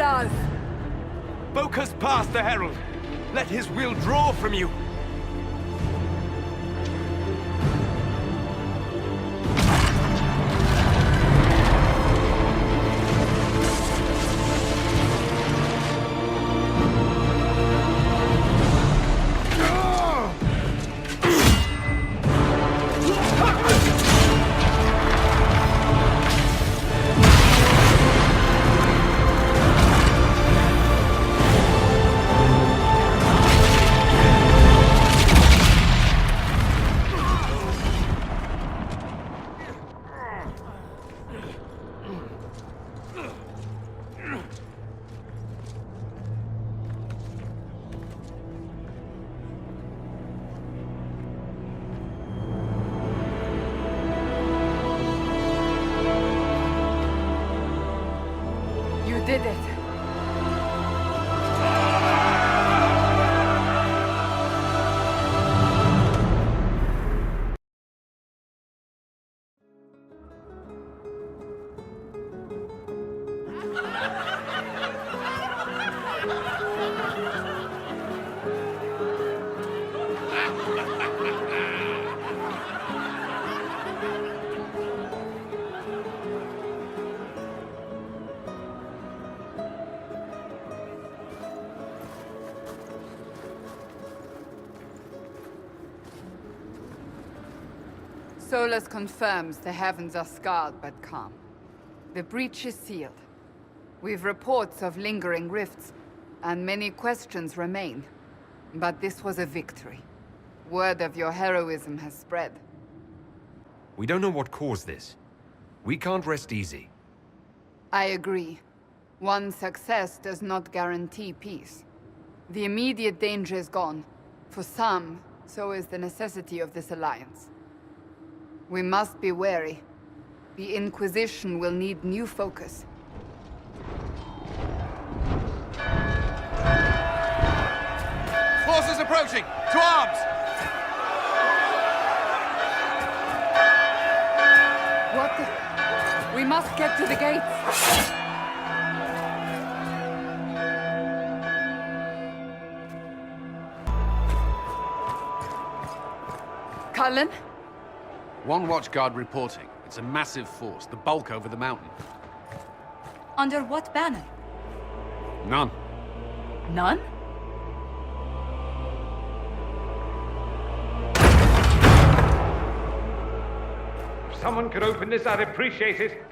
Templars! Focus past the Herald. Let his will draw from you. You did it. Solus confirms the heavens are scarred but calm. The breach is sealed. We've reports of lingering rifts, and many questions remain. But this was a victory. Word of your heroism has spread. We don't know what caused this. We can't rest easy. I agree. One success does not guarantee peace. The immediate danger is gone. For some, so is the necessity of this alliance. We must be wary. The Inquisition will need new focus. Forces approaching! To arms! What the... We must get to the gates! Cullen? One watchguard reporting. It's a massive force, the bulk over the mountain. Under what banner? None. None? If someone could open this, I'd appreciate it.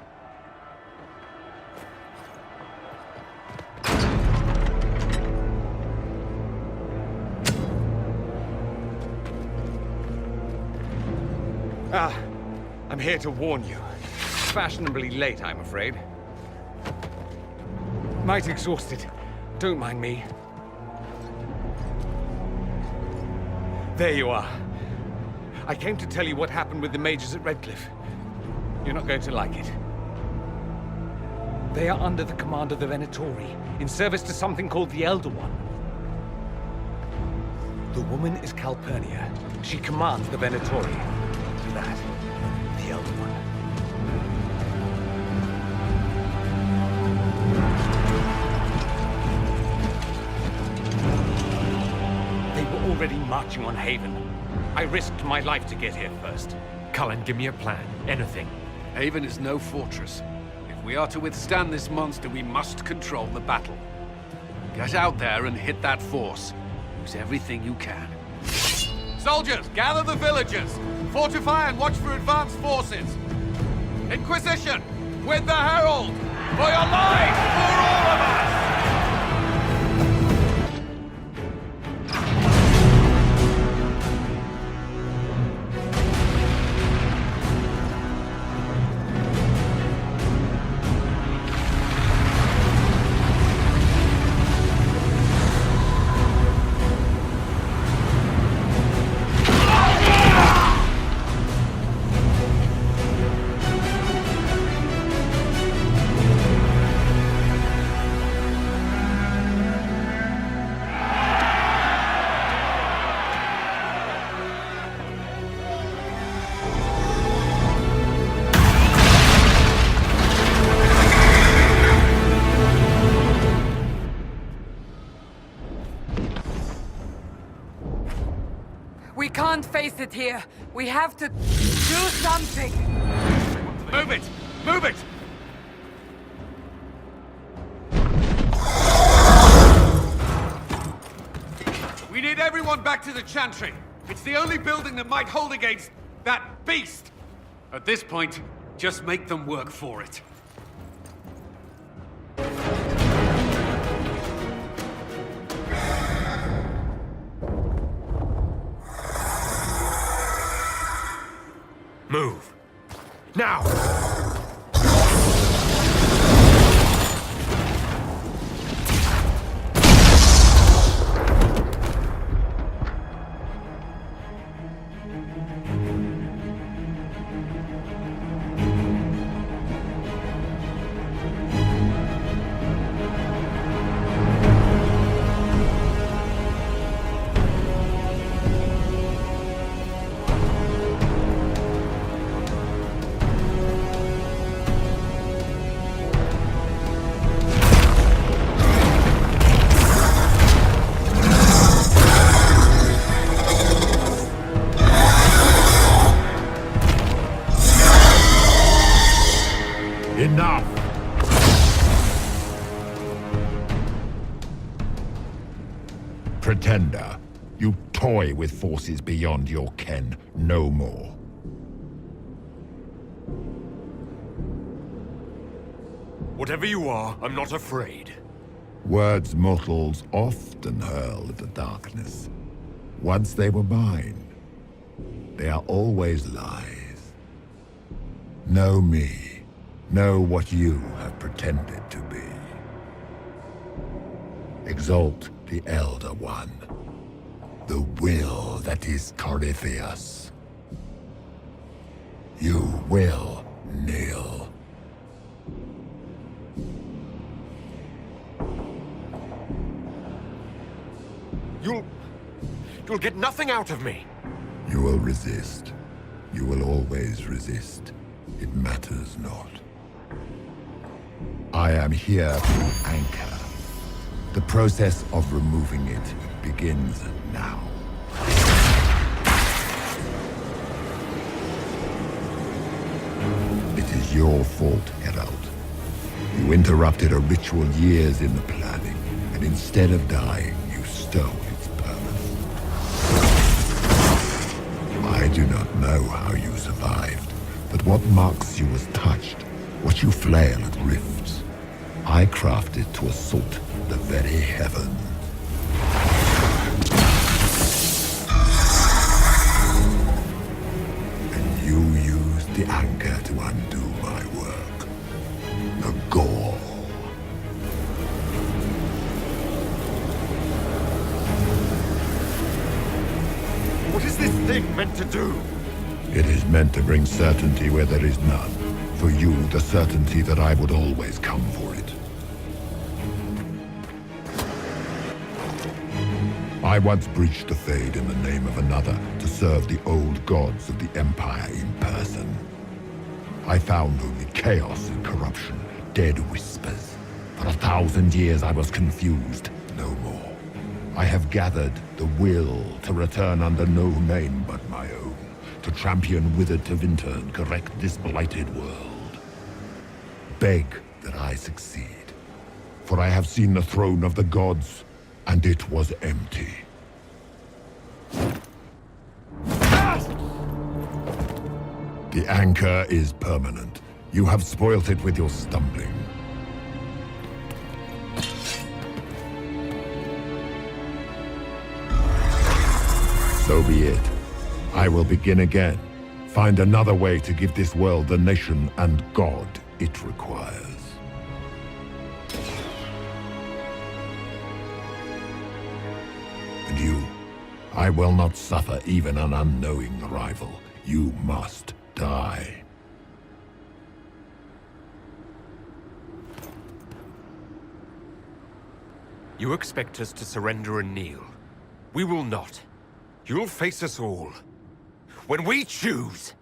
I'm here to warn you. Fashionably late, I'm afraid. Might exhausted. Don't mind me. There you are. I came to tell you what happened with the mages at Redcliffe. You're not going to like it. They are under the command of the Venatori, in service to something called the Elder One. The woman is Calpurnia. She commands the Venatori. That, the Elder One. They were already marching on Haven. I risked my life to get here first. Cullen, give me a plan. Anything. Haven is no fortress. If we are to withstand this monster, we must control the battle. Get out there and hit that force. Use everything you can. Soldiers, gather the villagers! Fortify and watch for advanced forces! Inquisition! With the Herald! For your lives! For all of us! We can't face it here. We have to do something. Move it! Move it! We need everyone back to the Chantry. It's the only building that might hold against that beast. At this point, just make them work for it. Move. Now! Enough! Pretender, you toy with forces beyond your ken no more. Whatever you are, I'm not afraid. Words mortals often hurl at the darkness. Once they were mine, they are always lies. Know me. Know what you have pretended to be. Exalt the Elder One. The will that is Corypheus. You will kneel. You'll get nothing out of me. You will resist. You will always resist. It matters not. I am here to anchor. The process of removing it begins now. It is your fault, Herald. You interrupted a ritual years in the planning, and instead of dying, you stole its purpose. I do not know how you survived, but what marks you as touched, what you flail at rifts, I crafted to assault the very heavens. And you used the anchor to undo my work. The gall. What is this thing meant to do? It is meant to bring certainty where there is none. For you, the certainty that I would always come for it. I once breached the Fade in the name of another to serve the old gods of the Empire in person. I found only chaos and corruption, dead whispers. For 1,000 years I was confused, no more. I have gathered the will to return under no name but my own, to champion withered to winter and correct this blighted world. Beg that I succeed, for I have seen the throne of the gods, and it was empty. The anchor is permanent. You have spoilt it with your stumbling. So be it. I will begin again. Find another way to give this world the nation and God it requires. And you, I will not suffer even an unknowing rival. You must die. You expect us to surrender and kneel. We will not. You'll face us all. When we choose!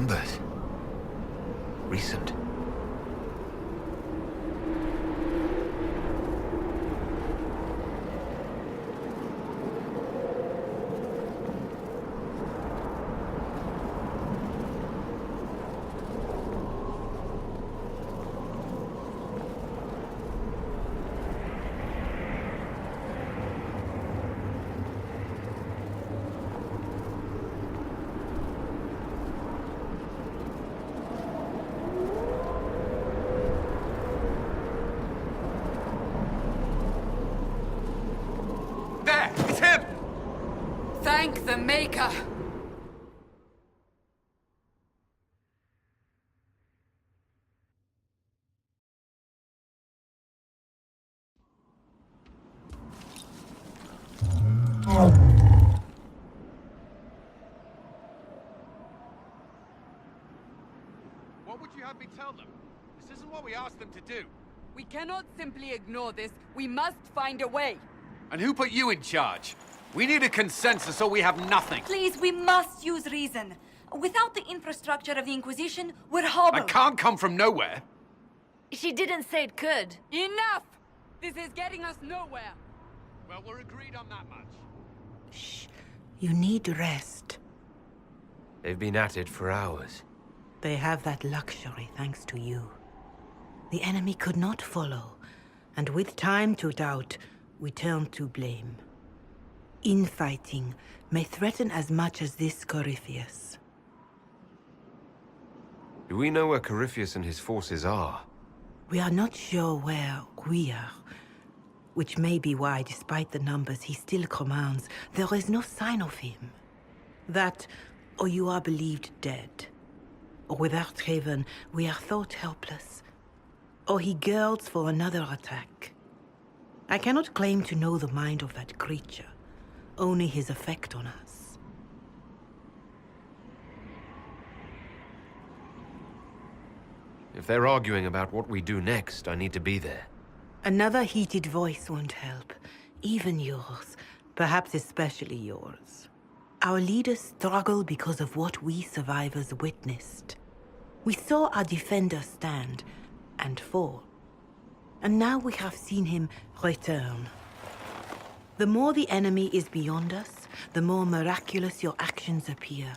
remembers. Recent. There! It's him! Thank the Maker! What would you have me tell them? This isn't what we asked them to do. We cannot simply ignore this. We must find a way. And who put you in charge? We need a consensus or we have nothing. Please, we must use reason. Without the infrastructure of the Inquisition, we're hobbled. I can't come from nowhere. She didn't say it could. Enough! This is getting us nowhere. Well, we're agreed on that much. Shh. You need rest. They've been at it for hours. They have that luxury thanks to you. The enemy could not follow, and with time to doubt, we turn to blame. Infighting may threaten as much as this Corypheus. Do we know where Corypheus and his forces are? We are not sure where we are, which may be why, despite the numbers he still commands, there is no sign of him. That, or you are believed dead. Or without Haven, we are thought helpless. Or he girds for another attack. I cannot claim to know the mind of that creature, only his effect on us. If they're arguing about what we do next, I need to be there. Another heated voice won't help. Even yours. Perhaps especially yours. Our leaders struggle because of what we survivors witnessed. We saw our defender stand and fall. And now we have seen him return. The more the enemy is beyond us, the more miraculous your actions appear,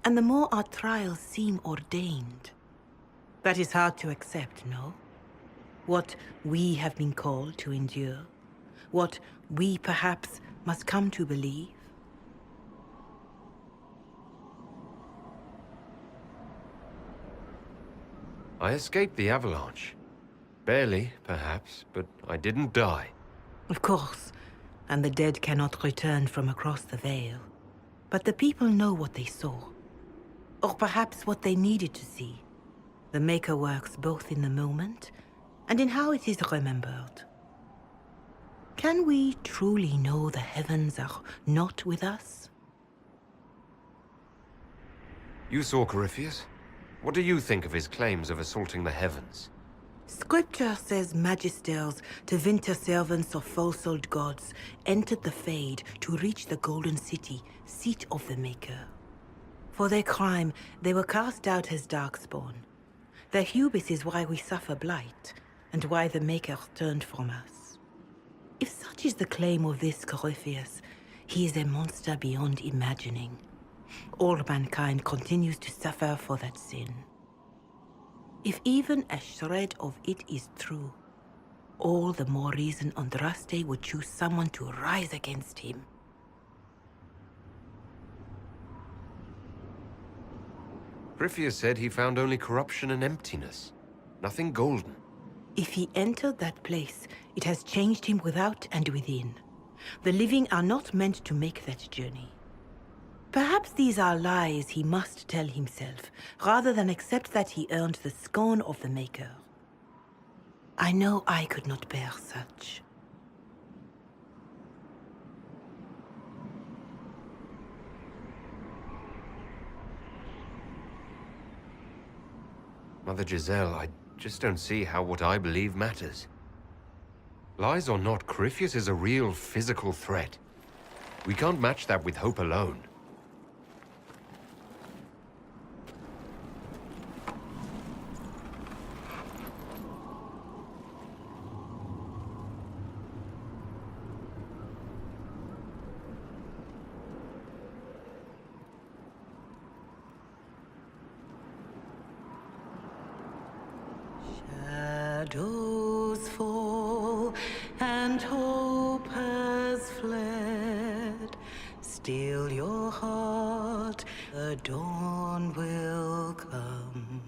and the more our trials seem ordained. That is hard to accept, no? What we have been called to endure, what we perhaps must come to believe. I escaped the avalanche. Barely, perhaps, but I didn't die. Of course, and the dead cannot return from across the veil. But the people know what they saw. Or perhaps what they needed to see. The Maker works both in the moment and in how it is remembered. Can we truly know the heavens are not with us? You saw Corypheus? What do you think of his claims of assaulting the heavens? Scripture says magisters, winter servants of false-old gods, entered the Fade to reach the Golden City, seat of the Maker. For their crime, they were cast out as darkspawn. Their hubris is why we suffer blight, and why the Maker turned from us. If such is the claim of this Corypheus, he is a monster beyond imagining. All mankind continues to suffer for that sin. If even a shred of it is true, all the more reason Andraste would choose someone to rise against him. Corypheus said he found only corruption and emptiness. Nothing golden. If he entered that place, it has changed him without and within. The living are not meant to make that journey. Perhaps these are lies he must tell himself, rather than accept that he earned the scorn of the Maker. I know I could not bear such. Mother Giselle, I just don't see how what I believe matters. Lies or not, Corypheus is a real physical threat. We can't match that with hope alone. dawn will come.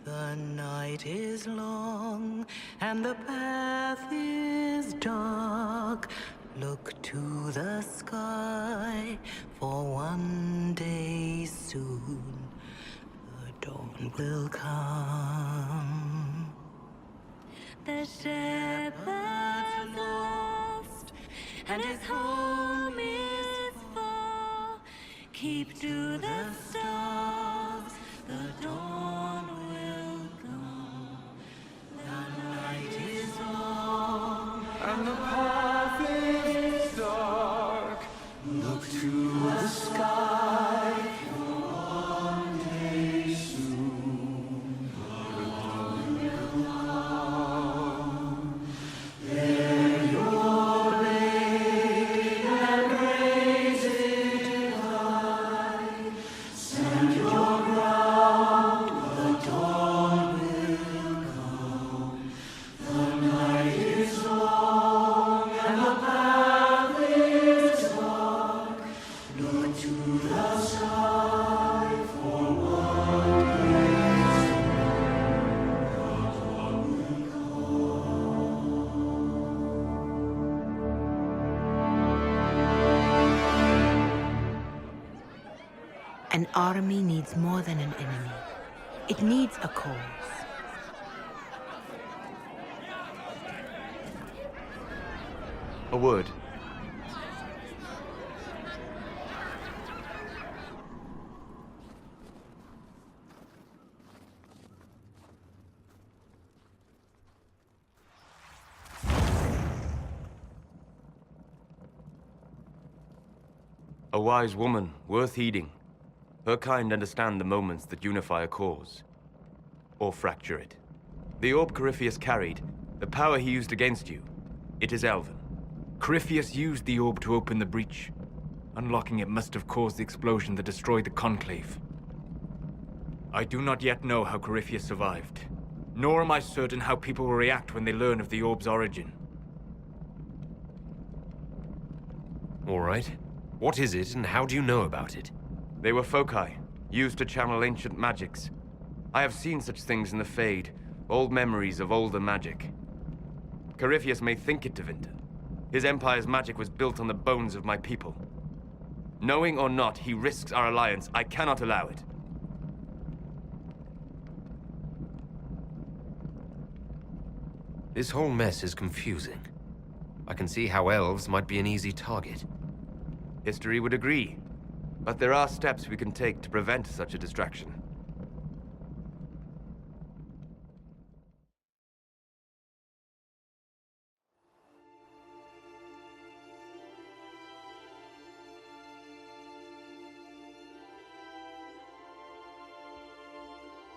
The night is long and the path is dark. Look to the sky, for one day soon the dawn will come. The shepherd's lost, and his home is far. Keep to the stars, the dawn will come. The night is long, And the path is dark. Look to the sky. One day soon, the dawn will come. Bear your blade and raise it high. Stand your ground, the dawn will come. The night is long and the path is dark. Look to the sky for one day An army needs more than an enemy. It needs a cause. A word. A wise woman, worth heeding. Her kind understand the moments that unify a cause. Or fracture it. The orb Corypheus carried, the power he used against you, it is Elven. Corypheus used the orb to open the breach. Unlocking it must have caused the explosion that destroyed the Conclave. I do not yet know how Corypheus survived, nor am I certain how people will react when they learn of the orb's origin. All right. What is it, and how do you know about it? They were foci, used to channel ancient magics. I have seen such things in the Fade, old memories of older magic. Corypheus may think it Tevinter. His empire's magic was built on the bones of my people. Knowing or not, he risks our alliance. I cannot allow it. This whole mess is confusing. I can see how elves might be an easy target. History would agree. But there are steps we can take to prevent such a distraction.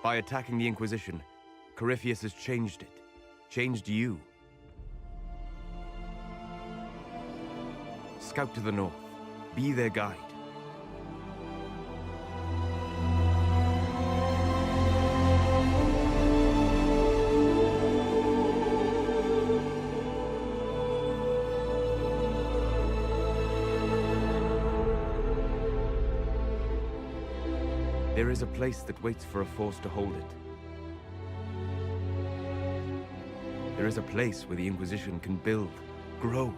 By attacking the Inquisition, Corypheus has changed it. Changed you. Scout to the north. Be their guide. There is a place that waits for a force to hold it. There is a place where the Inquisition can build, grow,